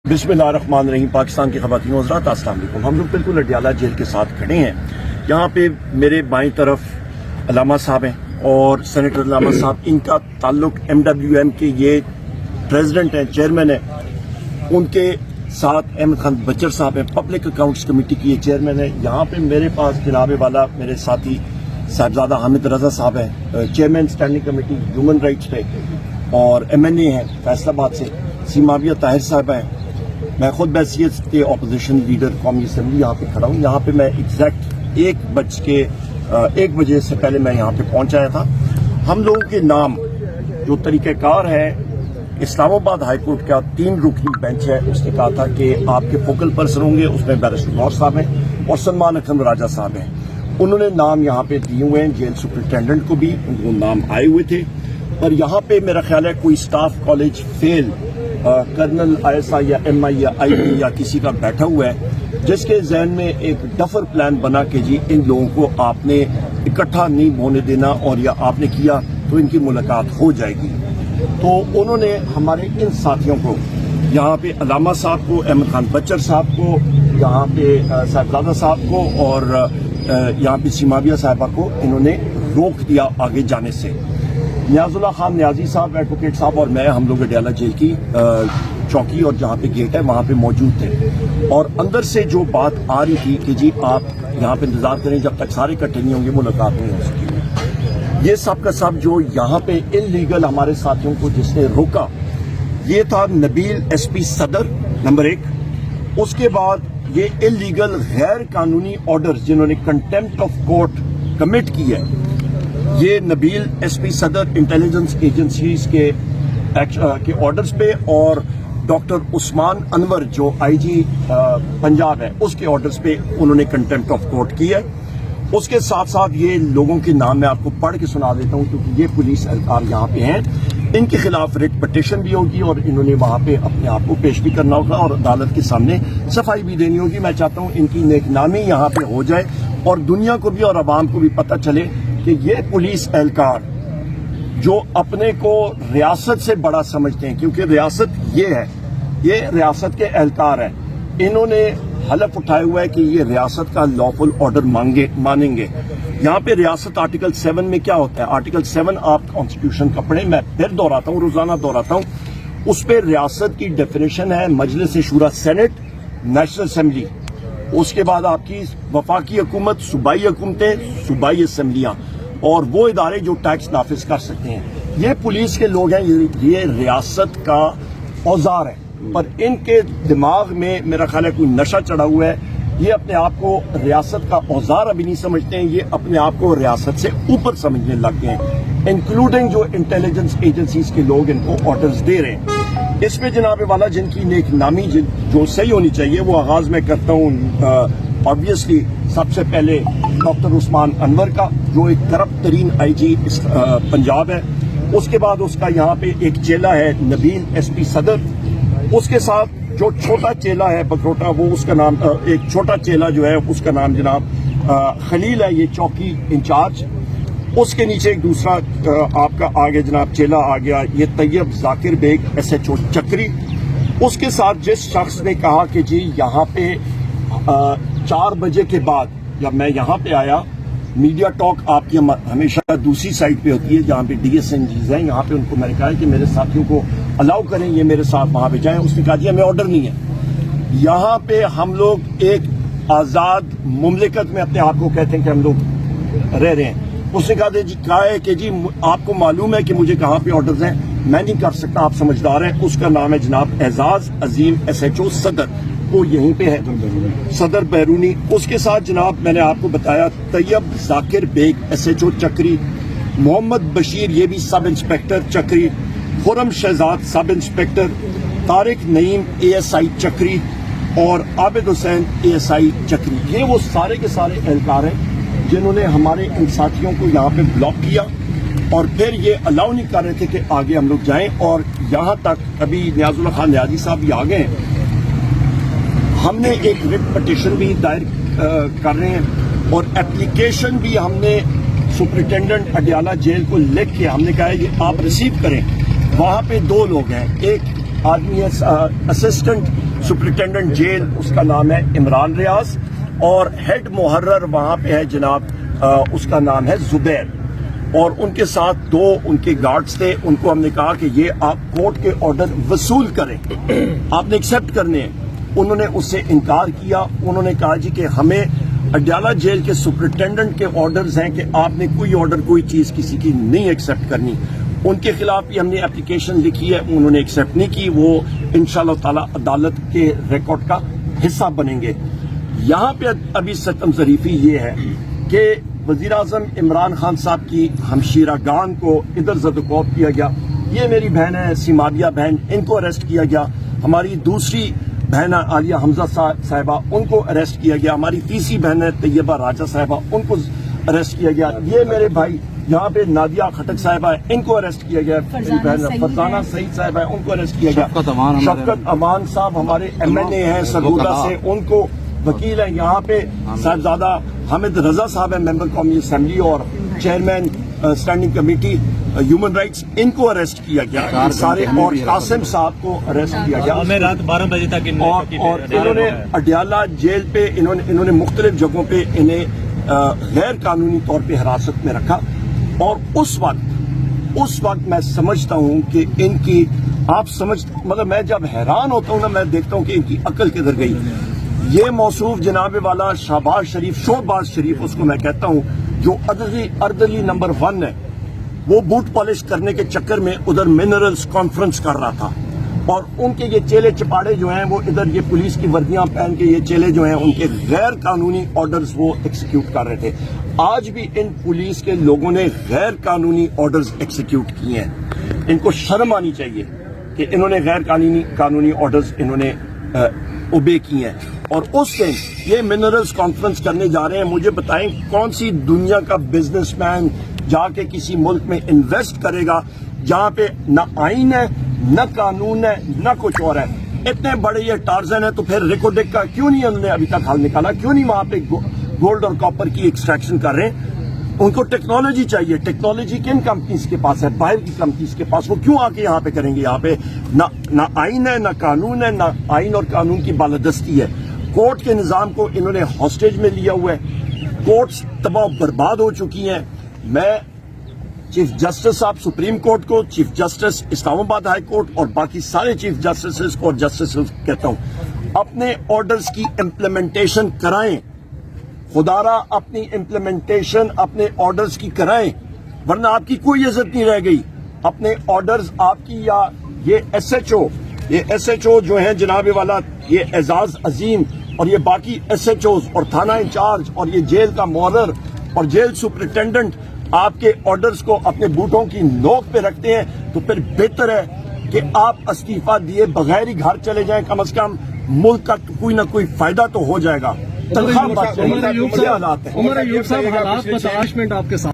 बिस्मिल्लाहिर्रहमानिर्रहीम। पाकिस्तान की ख़वातीन व हज़रात, अस्सलाम वालेकुम। हम लोग बिल्कुल अडियाला जेल के साथ खड़े हैं। यहाँ पे मेरे बाईं तरफ अलामा साहब हैं और सेनेटर अलामा साहब, इनका ताल्लुक MWM के ये प्रेसिडेंट हैं, चेयरमैन हैं। उनके साथ अहमद खान बच्चर साहब हैं, पब्लिक अकाउंट्स कमेटी की ये चेयरमैन है। यहाँ पे मेरे पास जनाब वाला मेरे साथी साहिबजादा हामिद रजा साहब हैं, chairman standing committee human rights पे, और MNA हैं फैसलाबाद से सीमाविया ताहिर साहब हैं। मैं खुद बैसियत के अपोजिशन लीडर कौमी असम्बली यहाँ पे खड़ा हूँ। यहाँ पे मैं एग्जैक्ट 1 बजे से पहले मैं यहाँ पे पहुँच आया था। हम लोगों के नाम जो तरीक़ाकार है, इस्लामाबाद हाई कोर्ट का 3 रुकनी बेंच है, उसने कहा था कि आपके फोकल पर्सन होंगे, उसमें बैरिस्टर गौर साहब हैं और सलमान अकरम राजा साहब हैं। उन्होंने नाम यहाँ पे दिए हुए हैं, जेल सुपरिटेंडेंट को भी उनको नाम आए हुए थे। और यहाँ पे मेरा ख्याल है कोई staff college fail colonel ISI या MI या IB या किसी का बैठा हुआ है, जिसके जहन में एक डफर प्लान बना के जी इन लोगों को आपने इकट्ठा नहीं होने देना, और या आपने किया तो इनकी मुलाकात हो जाएगी। तो उन्होंने हमारे इन साथियों को, यहाँ पे अलामा साहब को, अहमद खान बच्चर साहब को, यहाँ पे साहिबजादा साहब को और यहाँ पे सीमाविया साहिबा को इन्होंने रोक दिया आगे जाने से। नियाजुल्लाह खान नियाजी साहब, एडवोकेट साहब और मैं, हम लोग अडियाला जेल की चौकी और जहाँ पे गेट है वहाँ पे मौजूद थे। और अंदर से जो बात आ रही थी कि जी आप यहाँ पे इंतजार करें, जब तक सारे इकट्ठे नहीं होंगे मुलाकात नहीं हो सकेगी। ये सब का सब जो यहाँ पे इलीगल हमारे साथियों को जिसने रोका, ये था नबील SP सदर नंबर 1। उसके बाद ये इलीगल गैर कानूनी ऑर्डर जिन्होंने कंटेम्प्ट ऑफ कोर्ट कमिट की है, ये नबील SP सदर इंटेलिजेंस एजेंसीज के ऑर्डर्स पे और डॉक्टर उस्मान अनवर जो IG पंजाब है उसके ऑर्डर्स पे उन्होंने कंटेम्प्ट ऑफ कोर्ट की है। उसके साथ साथ ये लोगों के नाम मैं आपको पढ़ के सुना देता हूँ, क्योंकि ये पुलिस एहलकार यहाँ पे हैं। इनके खिलाफ रिट पिटीशन भी होगी और इन्होंने वहाँ पे अपने आप को पेश भी करना होगा और अदालत के सामने सफाई भी देनी होगी। मैं चाहता हूँ इनकी नेकनामी यहाँ पे हो जाए और दुनिया को भी और आवाम को भी पता चले कि ये पुलिस एहलकार जो अपने को रियासत से बड़ा समझते हैं, क्योंकि रियासत ये है, ये रियासत के एहलकार हैं, इन्होंने हलफ उठाया हुआ है कि ये रियासत का लॉफुल ऑर्डर मानेंगे। यहाँ पे रियासत आर्टिकल 7 में क्या होता है, आर्टिकल 7 आप कॉन्स्टिट्यूशन का पढ़ें, मैं फिर दोहराता हूँ, रोजाना दोहराता हूँ। उस पर रियासत की डेफिनेशन है मजलिस शूरा सेनेट, नेशनल असेंबली, उसके बाद आपकी वफाकी हुकूमत, सूबाई हुकूमतें, सूबाई असम्बलियाँ और वो इदारे जो टैक्स नाफिज कर सकते हैं। ये पुलिस के लोग हैं, ये रियासत का औजार है, पर इनके दिमाग में मेरा ख्याल है कोई नशा चढ़ा हुआ है। ये अपने आप को रियासत का औजार अभी नहीं समझते हैं, ये अपने आप को रियासत से ऊपर समझने लग गए हैं, इंक्लूडिंग जो इंटेलिजेंस एजेंसीज के लोग इनको ऑर्डर्स दे रहे हैं। इसमें जनाब वाला जिनकी नेक नामी जो सही होनी चाहिए वो आगाज में करता हूँ। ऑब्वियसली सबसे पहले डॉक्टर उस्मान अनवर का, जो एक करप्ट तरीन IG पंजाब है। उसके बाद उसका यहाँ पे एक चेला है नबील SP सदर, उसके साथ जो छोटा चेला है बकरोटा, वो उसका नाम एक छोटा चेला जो है उसका नाम जनाब खलील है, ये चौकी इंचार्ज। उसके नीचे एक दूसरा आपका आगे जनाब चेला आ गया, ये तैयब जाकिर बेग SHO चक्री। उसके साथ जिस शख्स ने कहा कि जी यहाँ पे 4 बजे के बाद, जब मैं यहाँ पे आया, मीडिया टॉक आपकी हमेशा दूसरी साइड पे होती है जहाँ पे DSNGs हैं, यहाँ पे उनको मैंने कहा है कि मेरे साथियों को अलाउ करें, ये मेरे साथ वहाँ पे जाएं। उसने कहा जी हमें ऑर्डर नहीं है। यहाँ पे हम लोग एक आज़ाद मुमलिकत में अपने आप को कहते हैं कि हम लोग रह रहे हैं। उसने कहा है कि जी आपको मालूम है कि मुझे कहाँ पे ऑर्डर्स हैं, मैं नहीं कर सकता, आप समझदार हैं। उसका नाम है जनाब एजाज अजीम SHO सदर, वो यहीं पे है, सदर बैरूनी। उसके साथ जनाब मैंने आपको बताया तैयब जाकिर बेग SHO चक्री, मोहम्मद बशीर ये भी सब इंस्पेक्टर चक्री, Khurram Shahzad sub inspector, Tariq Naeem ASI चक्री और आबिद हुसैन ASI चक्री। ये वो सारे के सारे एहलकार हैं जिन्होंने हमारे इन साथियों को यहाँ पे ब्लॉक किया और फिर ये अलाउ नहीं कर रहे थे कि आगे हम लोग जाएं। और यहाँ तक अभी नियाजुल्लाह खान नियाजी साहब भी आ गए हैं, हमने एक रिट पिटीशन भी दायर कर रहे हैं और एप्लीकेशन भी हमने सुपरिटेंडेंट अडियाला जेल को लिख के हमने कहा है कि आप रिसीव करें। वहाँ पे 2 लोग हैं, एक آدمی ہے اسسٹنٹ سپرنٹینڈنٹ جیل، اس کا نام ہے عمران ریاض، اور ہیڈ محرر وہاں پہ ہے جناب اس کا نام ہے زبیر، اور ان کے ساتھ 2 ان کے گارڈز تھے. ان کو ہم نے کہا کہ یہ آپ کورٹ کے آرڈر وصول کریں، آپ نے ایکسپٹ کرنے ہیں. انہوں نے اس سے انکار کیا. انہوں نے کہا جی کہ ہمیں اڈیالہ جیل کے سپرنٹینڈنٹ کے آرڈرز ہیں کہ آپ نے کوئی آرڈر کوئی چیز کسی کی نہیں ایکسپٹ کرنی. ان کے خلاف بھی ہم نے اپلیکیشن لکھی ہے، انہوں نے ایکسپٹ نہیں کی. وہ انشاءاللہ تعالی عدالت کے ریکارڈ کا حصہ بنیں گے. یہاں پہ ابھی ستم ظریفی یہ ہے کہ وزیر اعظم عمران خان صاحب کی ہمشیرہ گان کو ادھر زدوکوب کیا گیا. یہ میری بہن ہے سیمادیہ بہن، ان کو اریسٹ کیا گیا. ہماری دوسری بہن عالیہ حمزہ صاحبہ، ان کو اریسٹ کیا گیا. ہماری تیسری بہن ہے طیبہ راجہ صاحبہ، ان کو اریسٹ کیا گیا. یہ میرے بھائی یہاں پہ نادیہ خٹک صاحبہ ہے، ان کو اریسٹ کیا گیا. فرزانہ سعید صاحبہ ہے، ان کو اریسٹ کیا گیا. شفقت امان صاحب ہمارے MNA ہیں سرگودا سے، ان کو وکیل ہیں. یہاں پہ صاحبزادہ حامد رضا صاحب ہیں، ممبر قومی اسمبلی اور chairman standing committee human rights, ان کو اریسٹ کیا گیا سارے. اور قاسم صاحب کو اریسٹ کیا گیا. ہمیں رات 12 بجے تک اور انہوں نے اڈیالہ جیل پہ انہوں نے مختلف جگہوں پہ انہیں غیر قانونی طور پہ حراست میں رکھا. اور اس وقت میں سمجھتا ہوں کہ ان کی مطلب میں جب حیران ہوتا ہوں نا، میں دیکھتا ہوں کہ ان کی عقل کدھر گئی. یہ موصوف جناب والا شہباز شریف اس کو میں کہتا ہوں، جو اردلی نمبر 1 ہے، وہ بوٹ پالش کرنے کے چکر میں ادھر منرلز کانفرنس کر رہا تھا. اور ان کے یہ چیلے چپاڑے جو ہیں وہ ادھر یہ پولیس کی وردیاں پہن کے یہ چیلے جو ہیں ان کے غیر قانونی آرڈرز وہ ایکسیکیوٹ کر رہے تھے. آج بھی ان پولیس کے لوگوں نے غیر قانونی آرڈرز ایکسیکیوٹ کیے ہیں. ان کو شرم آنی چاہیے کہ انہوں نے غیر قانونی آرڈرز انہوں نے اوبے کیے ہیں. اور اس دن یہ منرلز کانفرنس کرنے جا رہے ہیں. مجھے بتائیں کون سی دنیا کا بزنس مین جا کے کسی ملک میں انویسٹ کرے گا جہاں پہ نہ آئین ہے، نہ قانون ہے، نہ کچھ اور ہے. اتنے بڑے یہ ٹارزن ہے تو پھر ریکوڈک کا کیوں نہیں انہوں نے ابھی تک حل نکالا؟ کیوں نہیں وہاں پہ گولڈ اور کاپر کی ایکسٹریکشن کر رہے ہیں؟ ان کو ٹیکنالوجی چاہیے. ٹیکنالوجی کن کمپنیز کے پاس ہے؟ باہر کی کمپنیز کے پاس. وہ کیوں آ کے یہاں پہ کریں گے؟ یہاں پہ نہ آئین ہے، نہ قانون ہے، نہ آئین اور قانون کی بالادستی ہے. کورٹ کے نظام کو انہوں نے ہاسٹیج میں لیا ہوا ہے. کورٹس تباہ و برباد ہو چکی ہیں. میں چیف جسٹس صاحب سپریم کورٹ کو، چیف جسٹس اسلام آباد ہائی کورٹ اور باقی سارے چیف جسٹس کو اور جسٹس کہتا ہوں، اپنے آرڈرز کی امپلیمنٹیشن کرائیں. خدارا اپنی امپلیمنٹیشن اپنے آرڈرز کی کرائیں، ورنہ آپ کی کوئی عزت نہیں رہ گئی. اپنے آرڈرز آپ کی، یا یہ ایس ایچ او جو ہیں جناب والا، یہ اعزاز عظیم اور یہ باقی ایس ایچ اوز اور تھانہ انچارج اور یہ جیل کا مولر اور جیل سپرنٹینڈنٹ آپ کے آرڈرز کو اپنے بوٹوں کی نوک پہ رکھتے ہیں، تو پھر بہتر ہے کہ آپ استعفیٰ دیے بغیر ہی گھر چلے جائیں. کم از کم ملک کا کوئی نہ کوئی فائدہ تو ہو جائے گا. عمر ایوب صاحب حالات 50 منٹ آپ کے ساتھ.